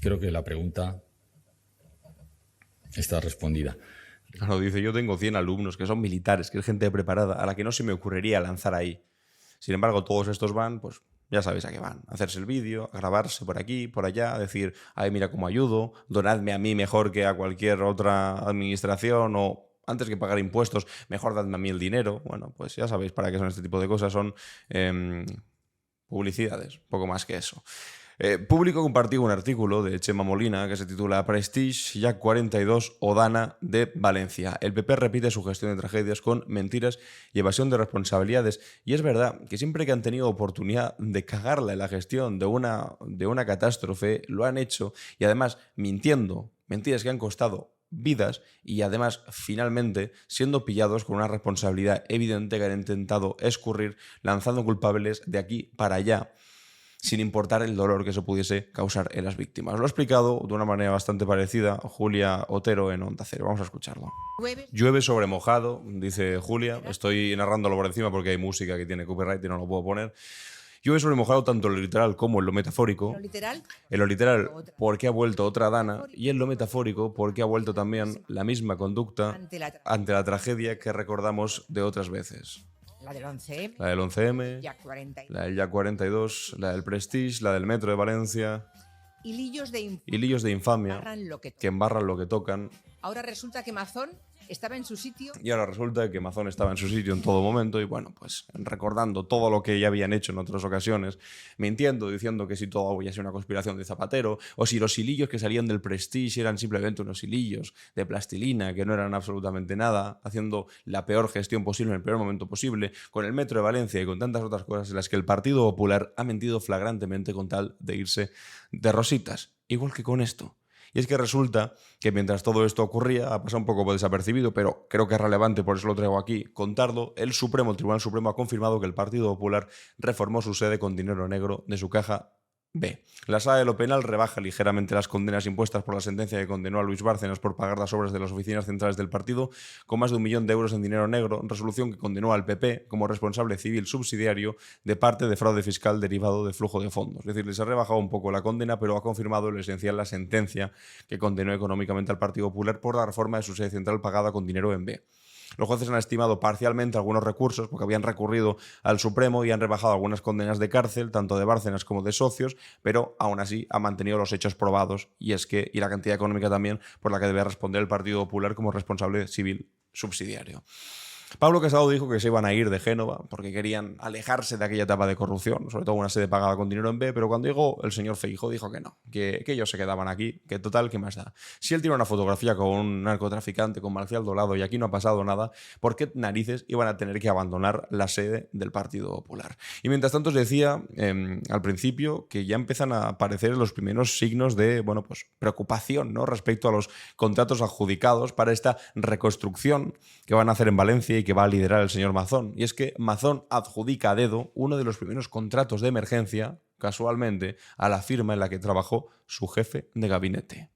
Creo que la pregunta está respondida. Claro, dice, yo tengo 100 alumnos que son militares, que es gente preparada, a la que no se me ocurriría lanzar ahí. Sin embargo, todos estos van, pues ya sabéis a qué van. A hacerse el vídeo, a grabarse por aquí, por allá, a decir, ay, mira cómo ayudo, donadme a mí mejor que a cualquier otra administración, o antes que pagar impuestos, mejor dadme a mí el dinero. Bueno, pues ya sabéis para qué son este tipo de cosas, son publicidades, poco más que eso. Público compartió un artículo de Chema Molina que se titula Prestige, Yak 42 o Dana de Valencia. El PP repite su gestión de tragedias con mentiras y evasión de responsabilidades. Y es verdad que siempre que han tenido oportunidad de cagarla en la gestión de una catástrofe, lo han hecho y además mintiendo, mentiras que han costado vidas y además finalmente siendo pillados con una responsabilidad evidente que han intentado escurrir lanzando culpables de aquí para allá, sin importar el dolor que se pudiese causar en las víctimas. Lo ha explicado de una manera bastante parecida Julia Otero en Onda Cero. Vamos a escucharlo. Llueve sobre mojado, dice Julia. Estoy narrándolo por encima porque hay música que tiene copyright y no lo puedo poner. Llueve sobre mojado tanto en lo literal como en lo metafórico. En lo literal porque ha vuelto otra Dana y en lo metafórico porque ha vuelto también la misma conducta ante la tragedia que recordamos de otras veces. La del 11M. La del 11M, la del Yak 42, la del Prestige, la del Metro de Valencia. Hilillos de infamia que embarran lo que tocan. Ahora resulta que Mazón estaba en su sitio. Y ahora resulta que Mazón estaba en su sitio en todo momento y bueno, pues recordando todo lo que ya habían hecho en otras ocasiones, mintiendo, diciendo que si todo había sido una conspiración de Zapatero o si los hilillos que salían del Prestige eran simplemente unos hilillos de plastilina que no eran absolutamente nada, haciendo la peor gestión posible en el peor momento posible, con el Metro de Valencia y con tantas otras cosas en las que el Partido Popular ha mentido flagrantemente con tal de irse de rositas, igual que con esto. Y es que resulta que mientras todo esto ocurría, ha pasado un poco desapercibido, pero creo que es relevante, por eso lo traigo aquí, contarlo, el Tribunal Supremo ha confirmado que el Partido Popular reformó su sede con dinero negro de su caja B. La Sala de lo Penal rebaja ligeramente las condenas impuestas por la sentencia que condenó a Luis Bárcenas por pagar las obras de las oficinas centrales del partido con más de 1 millón de euros en dinero negro, resolución que condenó al PP como responsable civil subsidiario de parte de fraude fiscal derivado de flujo de fondos. Es decir, les ha rebajado un poco la condena, pero ha confirmado lo esencial la sentencia que condenó económicamente al Partido Popular por la reforma de su sede central pagada con dinero en B. Los jueces han estimado parcialmente algunos recursos porque habían recurrido al Supremo y han rebajado algunas condenas de cárcel, tanto de Bárcenas como de socios, pero aún así han mantenido los hechos probados y la cantidad económica también por la que debe responder el Partido Popular como responsable civil subsidiario. Pablo Casado dijo que se iban a ir de Génova porque querían alejarse de aquella etapa de corrupción, sobre todo una sede pagada con dinero en B, pero cuando llegó el señor Feijóo dijo que no, que ellos se quedaban aquí, que total, ¿qué más da? Si él tiene una fotografía con un narcotraficante, con Marcial Dolado, y aquí no ha pasado nada, ¿por qué narices iban a tener que abandonar la sede del Partido Popular? Y mientras tanto os decía al principio que ya empiezan a aparecer los primeros signos de preocupación, ¿no?, respecto a los contratos adjudicados para esta reconstrucción que van a hacer en Valencia y que va a liderar el señor Mazón. Y es que Mazón adjudica a dedo uno de los primeros contratos de emergencia, casualmente, a la firma en la que trabajó su jefe de gabinete.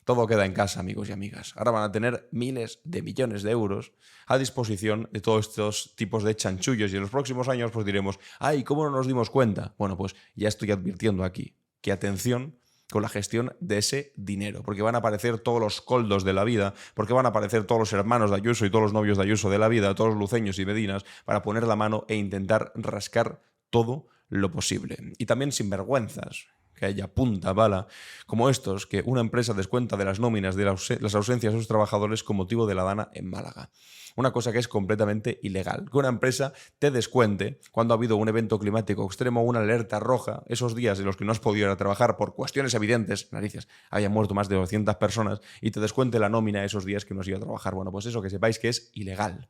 Todo queda en casa, amigos y amigas. Ahora van a tener miles de millones de euros a disposición de todos estos tipos de chanchullos y en los próximos años pues diremos, ¡ay, cómo no nos dimos cuenta! Bueno, pues ya estoy advirtiendo aquí que atención, con la gestión de ese dinero, porque van a aparecer todos los Koldos de la vida, porque van a aparecer todos los hermanos de Ayuso y todos los novios de Ayuso de la vida, todos los luceños y medinas, para poner la mano e intentar rascar todo lo posible. Y también sinvergüenzas, que haya punta bala, como estos, que una empresa descuenta de las nóminas de las ausencias de sus trabajadores con motivo de la Dana en Málaga. Una cosa que es completamente ilegal. Que una empresa te descuente cuando ha habido un evento climático extremo o una alerta roja, esos días en los que no has podido ir a trabajar por cuestiones evidentes, narices, hayan muerto más de 200 personas, y te descuente la nómina esos días que no has ido a trabajar. Bueno, pues eso, que sepáis que es ilegal.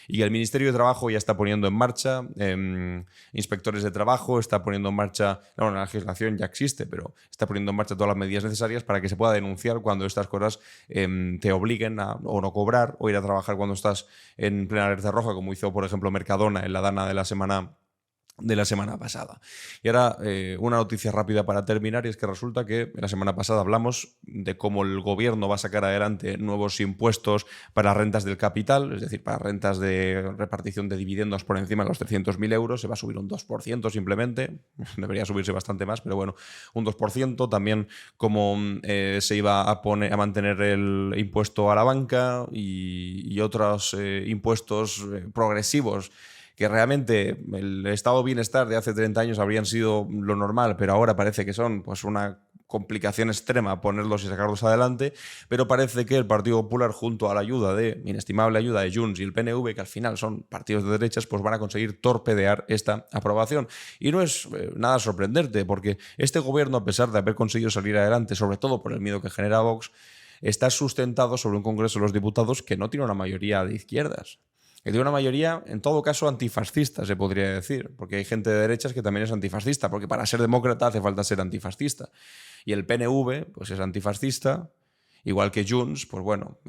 Y el Ministerio de Trabajo ya está poniendo en marcha inspectores de trabajo, está poniendo en marcha, la legislación ya existe, pero está poniendo en marcha todas las medidas necesarias para que se pueda denunciar cuando estas cosas te obliguen a o no cobrar o ir a trabajar cuando estás en plena alerta roja, como hizo, por ejemplo, Mercadona en la Dana de la semana pasada. Y ahora una noticia rápida para terminar, y es que resulta que la semana pasada hablamos de cómo el gobierno va a sacar adelante nuevos impuestos para rentas del capital, es decir, para rentas de repartición de dividendos por encima de los 300.000 euros, se va a subir un 2% simplemente, debería subirse bastante más, pero bueno, un 2%, también como se iba a mantener el impuesto a la banca y otros impuestos progresivos, que realmente el estado de bienestar de hace 30 años habrían sido lo normal, pero ahora parece que son pues una complicación extrema ponerlos y sacarlos adelante, pero parece que el Partido Popular, junto a la inestimable ayuda de Junts y el PNV, que al final son partidos de derechas, pues van a conseguir torpedear esta aprobación. Y no es nada sorprendente, porque este gobierno, a pesar de haber conseguido salir adelante, sobre todo por el miedo que genera Vox, está sustentado sobre un Congreso de los Diputados que no tiene una mayoría de izquierdas. Que tiene una mayoría, en todo caso, antifascista, se podría decir, porque hay gente de derechas que también es antifascista, porque para ser demócrata hace falta ser antifascista. Y el PNV, pues es antifascista, igual que Junts, pues bueno,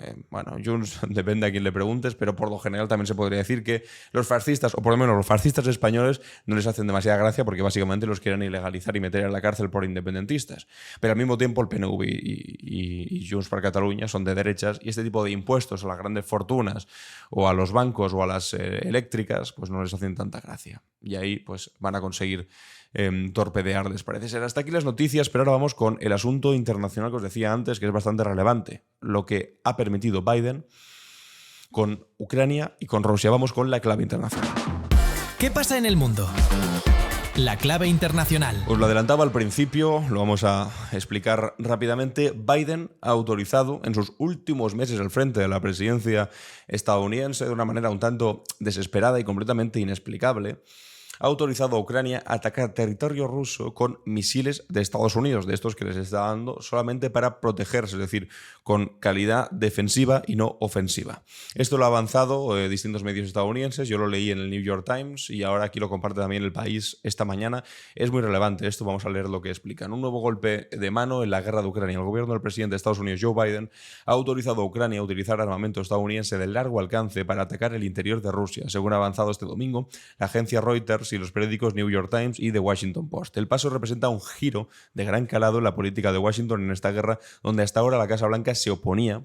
Junts depende a quién le preguntes, pero por lo general también se podría decir que los fascistas, o por lo menos los fascistas españoles, no les hacen demasiada gracia porque básicamente los quieren ilegalizar y meter en la cárcel por independentistas. Pero al mismo tiempo el PNV y Junts per Catalunya son de derechas, y este tipo de impuestos a las grandes fortunas o a los bancos o a las eléctricas, pues no les hacen tanta gracia. Y ahí pues van a conseguir torpedearles, parece ser. Hasta aquí las noticias, pero ahora vamos con el asunto internacional que os decía antes, que es bastante relevante, lo que ha permitido Biden con Ucrania y con Rusia. Vamos con la clave internacional. ¿Qué pasa en el mundo? La clave internacional. Os lo adelantaba al principio, lo vamos a explicar rápidamente. Biden ha autorizado en sus últimos meses al frente de la presidencia estadounidense, de una manera un tanto desesperada y completamente inexplicable, ha autorizado a Ucrania a atacar territorio ruso con misiles de Estados Unidos, de estos que les está dando solamente para protegerse, es decir, con calidad defensiva y no ofensiva. Esto lo ha avanzado distintos medios estadounidenses, yo lo leí en el New York Times y ahora aquí lo comparte también El País esta mañana. Es muy relevante esto, vamos a leer lo que explican. Un nuevo golpe de mano en la guerra de Ucrania. El gobierno del presidente de Estados Unidos, Joe Biden, ha autorizado a Ucrania a utilizar armamento estadounidense de largo alcance para atacar el interior de Rusia, según ha avanzado este domingo la agencia Reuters y los periódicos New York Times y The Washington Post. El paso representa un giro de gran calado en la política de Washington en esta guerra, donde hasta ahora la Casa Blanca se oponía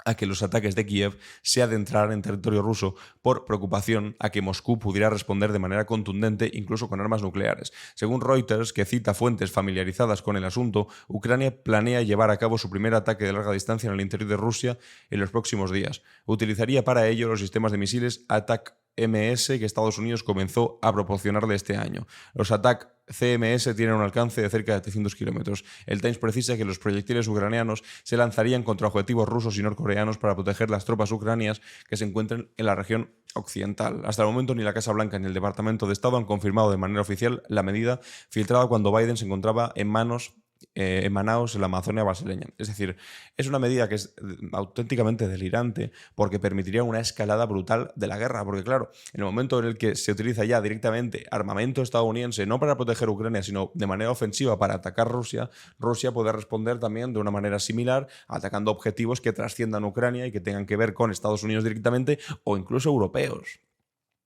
a que los ataques de Kiev se adentraran en territorio ruso por preocupación a que Moscú pudiera responder de manera contundente, incluso con armas nucleares. Según Reuters, que cita fuentes familiarizadas con el asunto, Ucrania planea llevar a cabo su primer ataque de larga distancia en el interior de Rusia en los próximos días. Utilizaría para ello los sistemas de misiles ATAC-MS que Estados Unidos comenzó a proporcionarle este año. Los ATAC-CMS tienen un alcance de cerca de 300 kilómetros. El Times precisa que los proyectiles ucranianos se lanzarían contra objetivos rusos y norcoreanos para proteger las tropas ucranianas que se encuentran en la región occidental. Hasta el momento ni la Casa Blanca ni el Departamento de Estado han confirmado de manera oficial la medida, filtrada cuando Biden se encontraba en Manaus, en la Amazonia brasileña. Es decir, es una medida que es auténticamente delirante porque permitiría una escalada brutal de la guerra, porque claro, en el momento en el que se utiliza ya directamente armamento estadounidense, no para proteger Ucrania, sino de manera ofensiva para atacar Rusia, Rusia puede responder también de una manera similar, atacando objetivos que trasciendan Ucrania y que tengan que ver con Estados Unidos directamente o incluso europeos,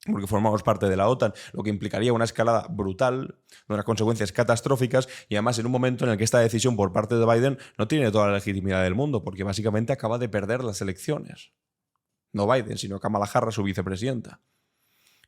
porque formamos parte de la OTAN, lo que implicaría una escalada brutal, de unas consecuencias catastróficas, y además en un momento en el que esta decisión por parte de Biden no tiene toda la legitimidad del mundo, porque básicamente acaba de perder las elecciones. No Biden, sino Kamala Harris, su vicepresidenta.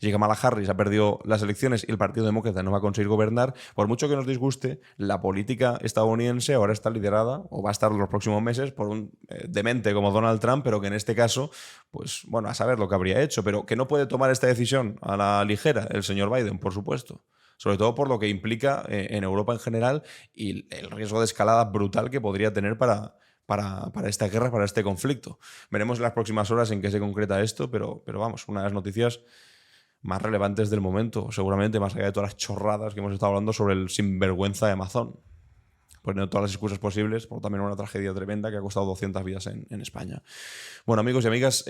Si Kamala Harris ha perdido las elecciones y el Partido Demócrata no va a conseguir gobernar, por mucho que nos disguste, la política estadounidense ahora está liderada, o va a estar en los próximos meses, por un demente como Donald Trump, pero que en este caso, pues bueno, a saber lo que habría hecho, pero que no puede tomar esta decisión a la ligera el señor Biden, por supuesto. Sobre todo por lo que implica en Europa en general y el riesgo de escalada brutal que podría tener para esta guerra, para este conflicto. Veremos en las próximas horas en qué se concreta esto, pero vamos, una de las noticias más relevantes del momento, seguramente más allá de todas las chorradas que hemos estado hablando sobre el sinvergüenza de Amazon. Poniendo todas las excusas posibles, por también una tragedia tremenda que ha costado 200 vidas en España. Bueno, amigos y amigas,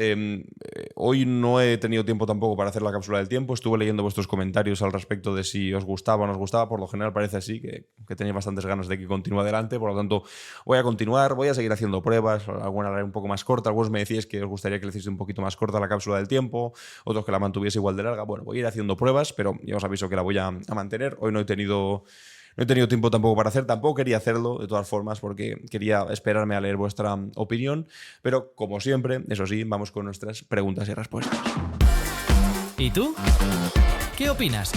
hoy no he tenido tiempo tampoco para hacer la cápsula del tiempo. Estuve leyendo vuestros comentarios al respecto de si os gustaba o no os gustaba. Por lo general parece así, que tenéis bastantes ganas de que continúe adelante. Por lo tanto, voy a continuar, voy a seguir haciendo pruebas. Alguna la haré un poco más corta. Algunos me decíais que os gustaría que le hiciese un poquito más corta la cápsula del tiempo. Otros que la mantuviese igual de larga. Bueno, voy a ir haciendo pruebas, pero ya os aviso que la voy a mantener. Hoy no he tenido tiempo tampoco para hacer, tampoco quería hacerlo de todas formas porque quería esperarme a leer vuestra opinión, pero como siempre, eso sí, vamos con nuestras preguntas y respuestas. ¿Y tú? ¿Qué opinas?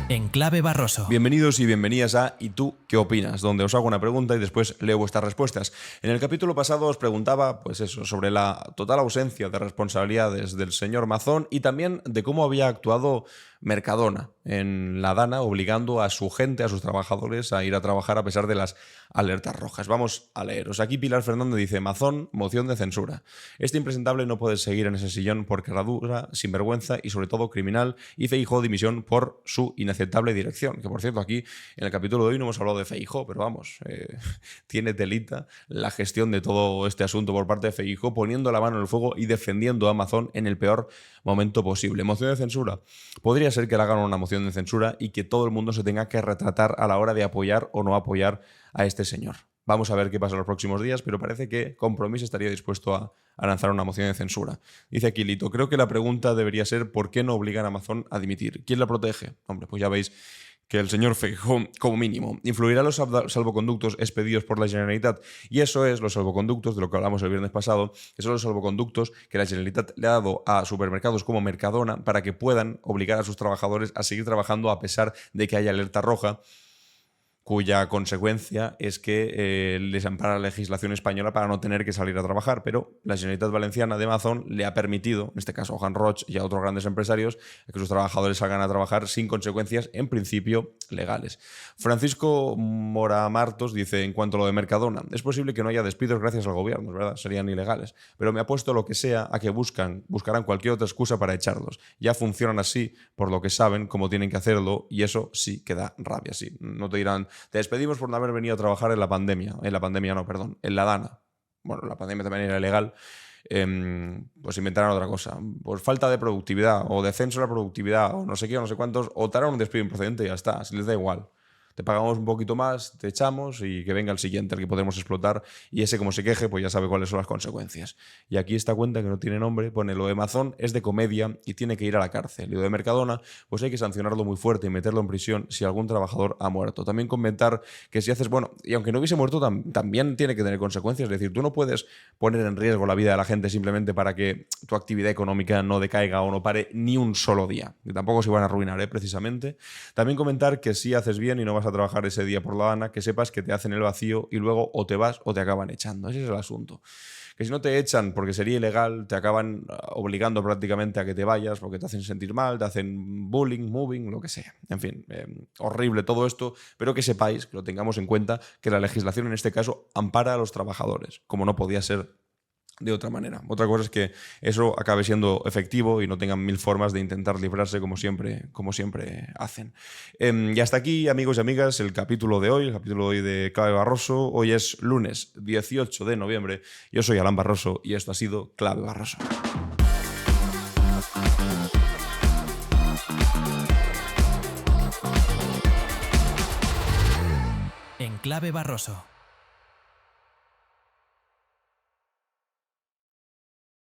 En Clave Barroso. Bienvenidos y bienvenidas a ¿Y tú qué opinas?, donde os hago una pregunta y después leo vuestras respuestas. En el capítulo pasado os preguntaba, pues eso, sobre la total ausencia de responsabilidades del señor Mazón y también de cómo había actuado Mercadona en la Dana, obligando a su gente, a sus trabajadores, a ir a trabajar a pesar de las alertas rojas. Vamos a leeros. Aquí Pilar Fernández dice: Mazón, moción de censura. Este impresentable no puede seguir en ese sillón por carradura, sinvergüenza y sobre todo criminal, y Feijóo dimisión por su inaceptable dirección. Que por cierto, aquí en el capítulo de hoy no hemos hablado de Feijóo, pero vamos, tiene telita la gestión de todo este asunto por parte de Feijóo, poniendo la mano en el fuego y defendiendo a Mazón en el peor momento posible. Moción de censura. Podría ser que le hagan una moción de censura y que todo el mundo se tenga que retratar a la hora de apoyar o no apoyar a este señor. Vamos a ver qué pasa en los próximos días, pero parece que Compromís estaría dispuesto a lanzar una moción de censura. Dice aquí Lito: creo que la pregunta debería ser ¿por qué no obligan a Mazón a dimitir? ¿Quién la protege? Hombre, pues ya veis que el señor Feijóo, como mínimo, influirá en los salvoconductos expedidos por la Generalitat. Y eso es los salvoconductos, de lo que hablamos el viernes pasado, que son los salvoconductos que la Generalitat le ha dado a supermercados como Mercadona para que puedan obligar a sus trabajadores a seguir trabajando a pesar de que haya alerta roja, cuya consecuencia es que les ampara la legislación española para no tener que salir a trabajar, pero la Generalitat Valenciana de Mazón le ha permitido, en este caso a Joan Roig y a otros grandes empresarios, que sus trabajadores salgan a trabajar sin consecuencias, en principio, legales. Francisco Moramartos dice, en cuanto a lo de Mercadona, es posible que no haya despidos gracias al gobierno, es verdad, serían ilegales, pero me apuesto lo que sea a que buscarán cualquier otra excusa para echarlos. Ya funcionan así, por lo que saben cómo tienen que hacerlo, y eso sí que da rabia, sí. No te dirán: te despedimos por no haber venido a trabajar en la pandemia. En la Dana. Bueno, la pandemia también era ilegal. Pues inventarán otra cosa. Pues falta de productividad, o descenso de la productividad, o no sé qué, o no sé cuántos, o te harán un despido improcedente y ya está. Si les da igual. Te pagamos un poquito más, te echamos y que venga el siguiente, el que podremos explotar, y ese, como se queje, pues ya sabe cuáles son las consecuencias. Y aquí esta cuenta, que no tiene nombre, pone: lo de Mazón es de comedia y tiene que ir a la cárcel. Y lo de Mercadona, pues hay que sancionarlo muy fuerte y meterlo en prisión si algún trabajador ha muerto. También comentar que si haces, bueno, y aunque no hubiese muerto, también tiene que tener consecuencias. Es decir, tú no puedes poner en riesgo la vida de la gente simplemente para que tu actividad económica no decaiga o no pare ni un solo día. Que tampoco se van a arruinar, precisamente. También comentar que si haces bien y no vas a trabajar ese día por la Dana, que sepas que te hacen el vacío y luego o te vas o te acaban echando. Ese es el asunto. Que si no te echan porque sería ilegal, te acaban obligando prácticamente a que te vayas porque te hacen sentir mal, te hacen bullying, moving, lo que sea. En fin, horrible todo esto, pero que sepáis, que lo tengamos en cuenta, que la legislación en este caso ampara a los trabajadores, como no podía ser de otra manera. Otra cosa es que eso acabe siendo efectivo y no tengan mil formas de intentar librarse como siempre hacen. Y hasta aquí, amigos y amigas, el capítulo de hoy, de Clave Barroso. Hoy es lunes 18 de noviembre. Yo soy Alan Barroso y esto ha sido Clave Barroso. En Clave Barroso.